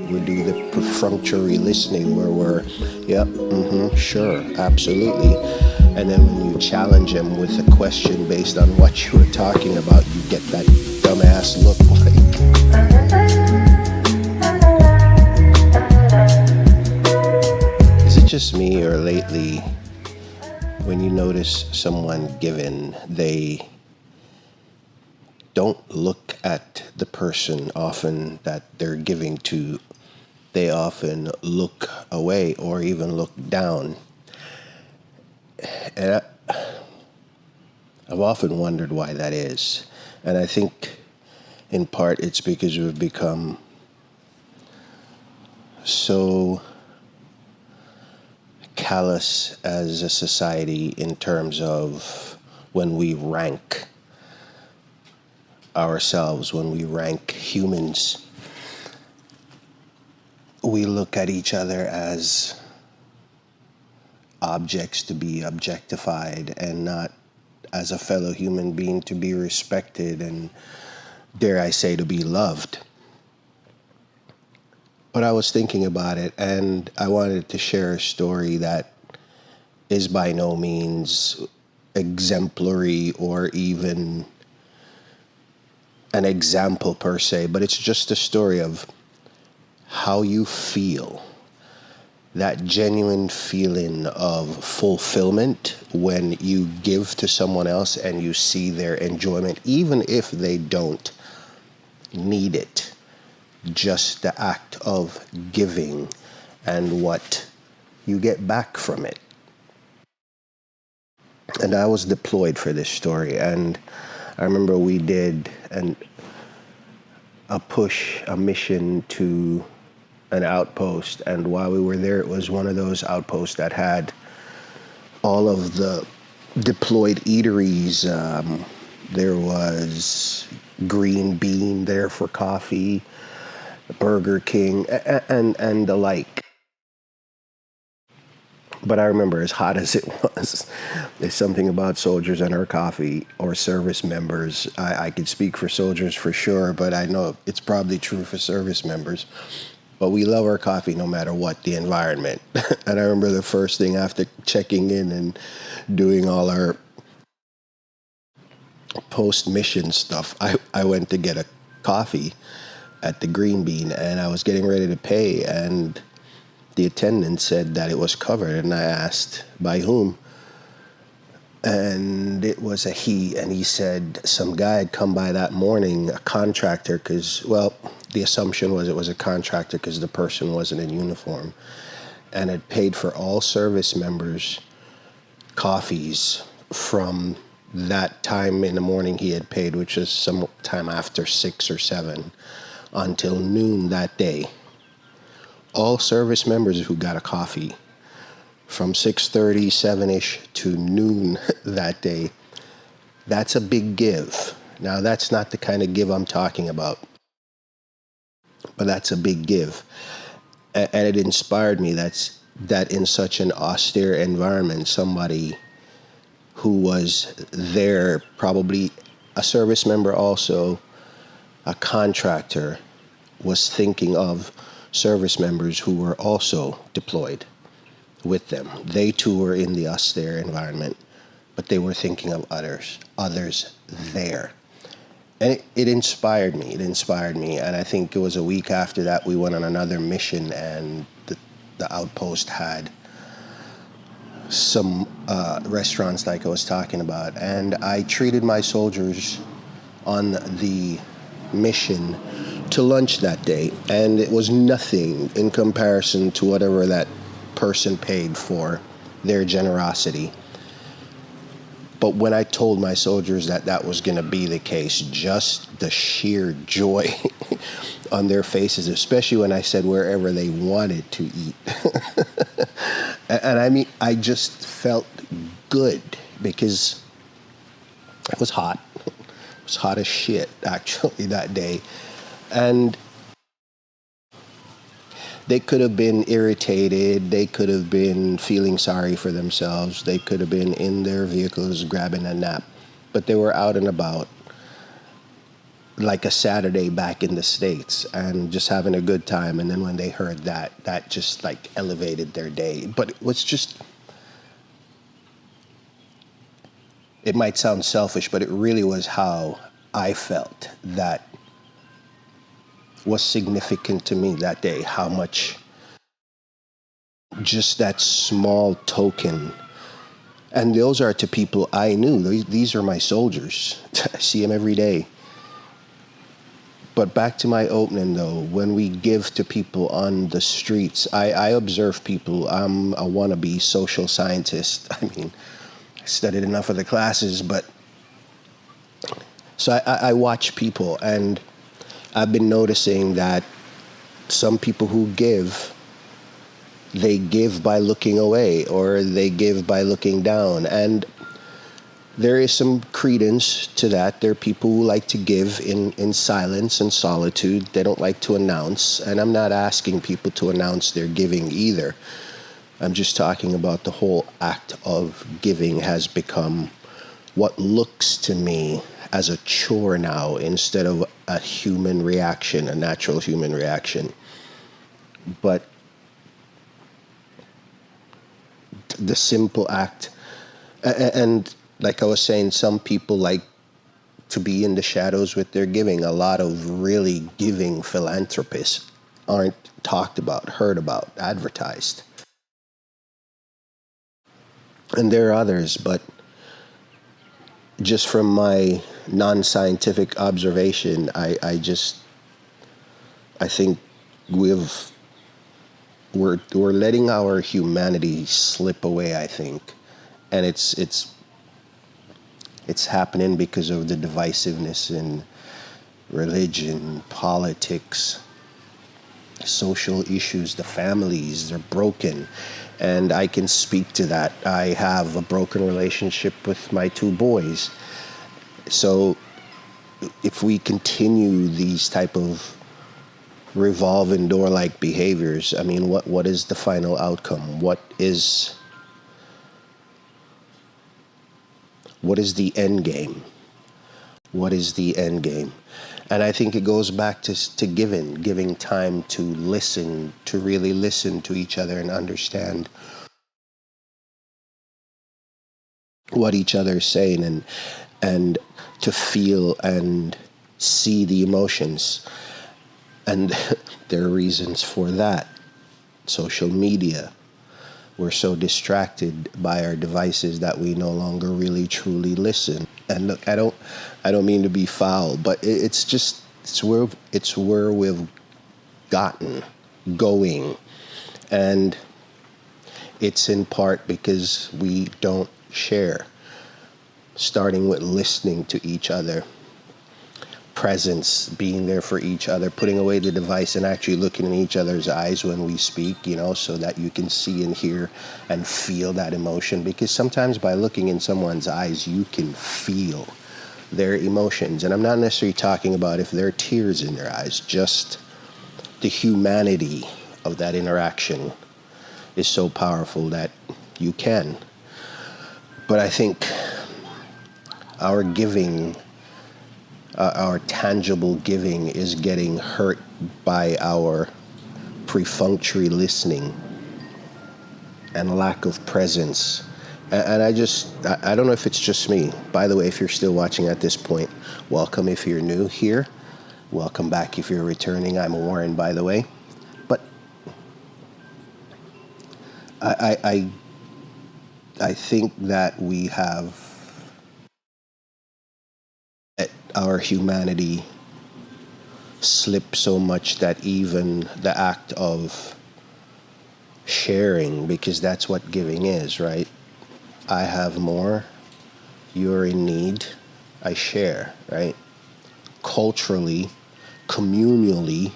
We do the perfunctory listening where we're, yep, sure, absolutely. And then when you challenge them with a question based on what you were talking about, you get that dumbass look like, is it just me or lately when you notice someone given, they don't look at the person often that they're giving to. They often look away or even look down. And I've often wondered why that is. And I think in part it's because we've become so callous as a society in terms of when we rank ourselves, when we rank humans, we look at each other as objects to be objectified and not as a fellow human being to be respected and, dare I say, to be loved. But I was thinking about it and I wanted to share a story that is by no means exemplary or even an example per se, but it's just a story of how you feel, that genuine feeling of fulfillment when you give to someone else and you see their enjoyment, even if they don't need it. Just the act of giving and what you get back from it. And I was deployed for this story, and I remember we did a mission to an outpost, and while we were there, it was one of those outposts that had all of the deployed eateries. There was Green Bean there for coffee, Burger King, and the like. But I remember, as hot as it was, there's something about soldiers and our coffee, or service members. I could speak for soldiers for sure, but I know it's probably true for service members. But we love our coffee no matter what the environment. And I remember the first thing after checking in and doing all our post-mission stuff, I went to get a coffee at the Green Bean, and I was getting ready to pay, and the attendant said that it was covered, and I asked by whom, and it was a he, and he said some guy had come by that morning, a contractor, because, well, the assumption was it was a contractor because the person wasn't in uniform, and had paid for all service members coffees from that time in the morning he had paid, which was some time after 6 or 7, until noon that day. All service members who got a coffee from 6:30, 7-ish to noon that day, that's a big give. Now, that's not the kind of give I'm talking about, but that's a big give. And it inspired me that in such an austere environment, somebody who was there, probably a service member also, a contractor, was thinking of service members who were also deployed with them. They too were in the austere environment, but they were thinking of others there. And it inspired me. It inspired me. And I think it was a week after that we went on another mission, and the outpost had some restaurants like I was talking about. And I treated my soldiers on the mission to lunch that day, and it was nothing in comparison to whatever that person paid for their generosity. But when I told my soldiers that that was going to be the case, just the sheer joy on their faces, especially when I said wherever they wanted to eat. And I mean, I just felt good because it was hot. It was hot as shit, actually, that day. And they could have been irritated. They could have been feeling sorry for themselves. They could have been in their vehicles grabbing a nap. But they were out and about. like a Saturday back in the States and just having a good time. And then when they heard that, that just like elevated their day. But it was just, it might sound selfish, but it really was how I felt that was significant to me that day. How much just that small token. And those are to people I knew. These are my soldiers. I see them every day. But back to my opening though, when we give to people on the streets, I observe people. I'm a wannabe social scientist. I mean, I studied enough of the classes, but so I watch people, and I've been noticing that some people who give, they give by looking away or they give by looking down. And there is some credence to that. There are people who like to give in silence and solitude. They don't like to announce. And I'm not asking people to announce their giving either. I'm just talking about the whole act of giving has become what looks to me as a chore now instead of a human reaction, a natural human reaction. But the simple act, and like I was saying, some people like to be in the shadows with their giving. A lot of really giving philanthropists aren't talked about, heard about, advertised. And there are others, but just from my non-scientific observation, I think we've we're letting our humanity slip away, I think. And it's happening because of the divisiveness in religion, politics, social issues. The families, they're broken. And I can speak to that. I have a broken relationship with my two boys. So if we continue these type of revolving door like behaviors, I mean, what is the final outcome? What is the end game? What is the end game? And I think it goes back to giving time to listen, to really listen to each other and understand what each other is saying, and to feel and see the emotions. And there are reasons for that. Social media. We're so distracted by our devices that we no longer really truly listen. And look, I don't mean to be foul, but it's where we've gotten going, and it's in part because we don't share. Starting with listening to each other, presence, being there for each other, putting away the device and actually looking in each other's eyes when we speak, so that you can see and hear and feel that emotion. Because sometimes by looking in someone's eyes, you can feel their emotions. And I'm not necessarily talking about if there are tears in their eyes, just the humanity of that interaction is so powerful that you can. But I think our giving, our tangible giving, is getting hurt by our perfunctory listening and lack of presence. And I don't know if it's just me. By the way, if you're still watching at this point, welcome if you're new here. Welcome back if you're returning. I'm Warren, by the way. But I think that we have let our humanity slip so much that even the act of sharing, because that's what giving is, right? I have more, you're in need, I share, right? Culturally, communally,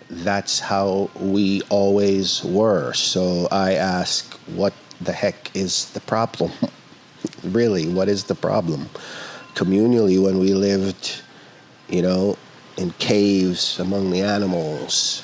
that's how we always were. So I ask, what the heck is the problem? Really, what is the problem? Communally, when we lived, in caves among the animals,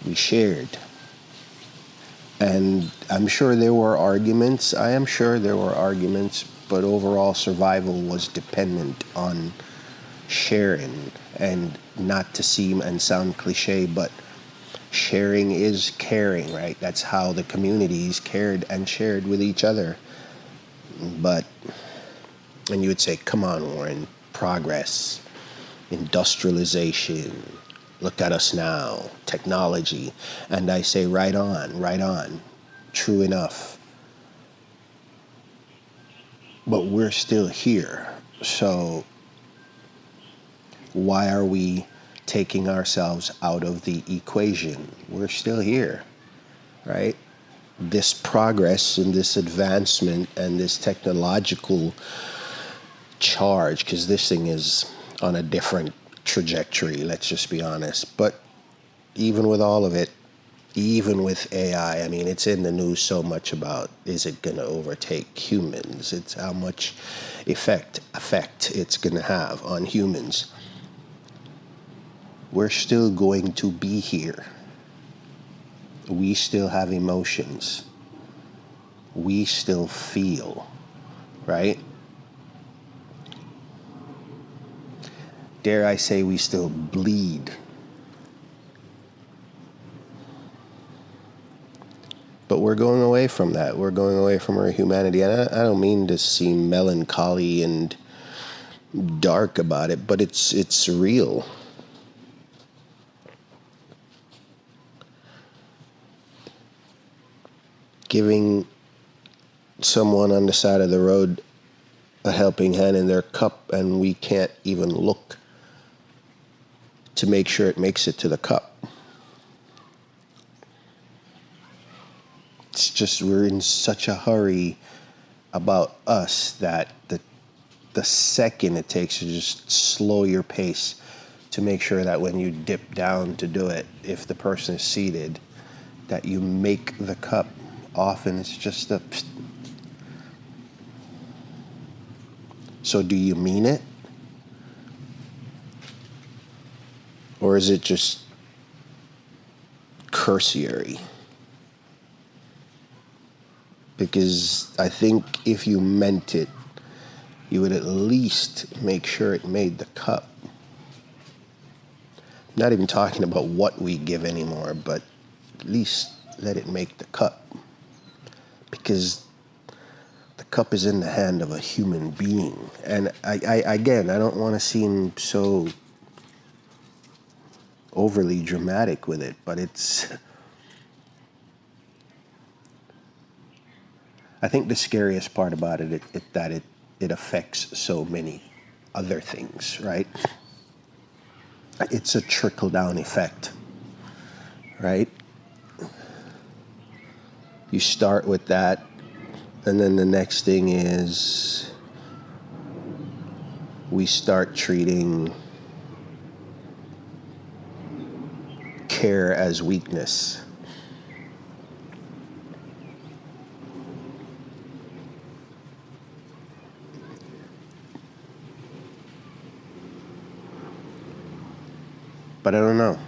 we shared. And I'm sure there were arguments. I am sure there were arguments, but overall survival was dependent on sharing. And not to seem and sound cliche, but sharing is caring, right? That's how the communities cared and shared with each other. But, and you would say, come on, Warren, progress, industrialization, look at us now, technology. And I say, right on, true enough. But we're still here. So why are we taking ourselves out of the equation? We're still here, right? This progress and this advancement and this technological charge, because this thing is on a different trajectory, let's just be honest. But even with all of it, even with AI, I mean, it's in the news so much about, is it going to overtake humans? It's how much effect it's going to have on humans. We're still going to be here. We still have emotions. We still feel, right? Dare I say we still bleed. But we're going away from that. We're going away from our humanity. And I don't mean to seem melancholy and dark about it, but it's real. Giving someone on the side of the road a helping hand in their cup, and we can't even look to make sure it makes it to the cup. It's just we're in such a hurry about us that the second it takes to just slow your pace to make sure that when you dip down to do it, if the person is seated, that you make the cup. Often it's just a... So do you mean it? Or is it just cursory? Because I think if you meant it, you would at least make sure it made the cup. Not even talking about what we give anymore, but at least let it make the cup. Because the cup is in the hand of a human being. And I don't want to seem so overly dramatic with it, but I think the scariest part about it that it affects so many other things, right? It's a trickle-down effect, right? You start with that, and then the next thing is we start treating care as weakness. But I don't know.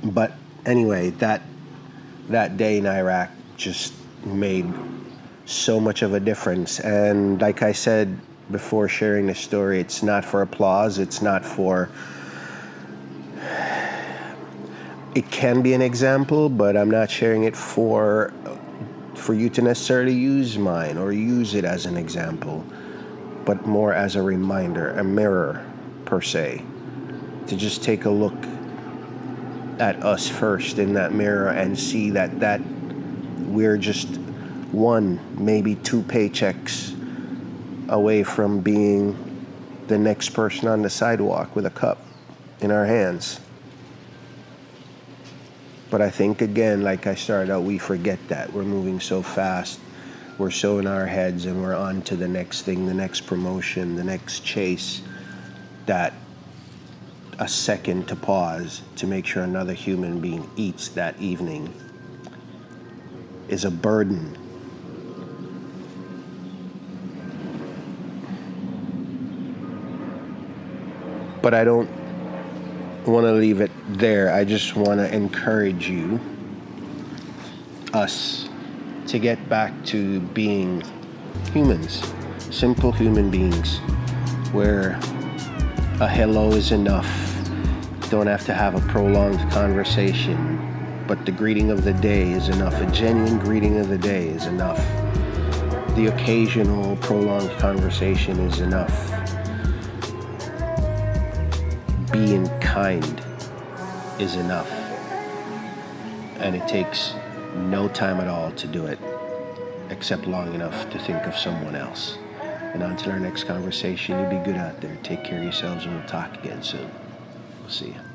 But anyway, that day in Iraq just made so much of a difference. And like I said before sharing this story, it's not for applause. It's not for... It can be an example, but I'm not sharing it for you to necessarily use mine or use it as an example, but more as a reminder, a mirror per se, to just take a look at us first in that mirror and see that we're just one, maybe two paychecks away from being the next person on the sidewalk with a cup in our hands. But I think, again, like I started out, we forget that. We're moving so fast. We're so in our heads, and we're on to the next thing, the next promotion, the next chase, that a second to pause to make sure another human being eats that evening is a burden. But I don't want to leave it there. I just want to encourage you, us, to get back to being humans, simple human beings, where A hello is enough. Don't have to have a prolonged conversation, but the greeting of the day is enough. A genuine greeting of the day is enough. The occasional prolonged conversation is enough. Being kind is enough. And it takes no time at all to do it, except long enough to think of someone else. And until our next conversation, you be good out there. Take care of yourselves, and we'll talk again soon. We'll see you.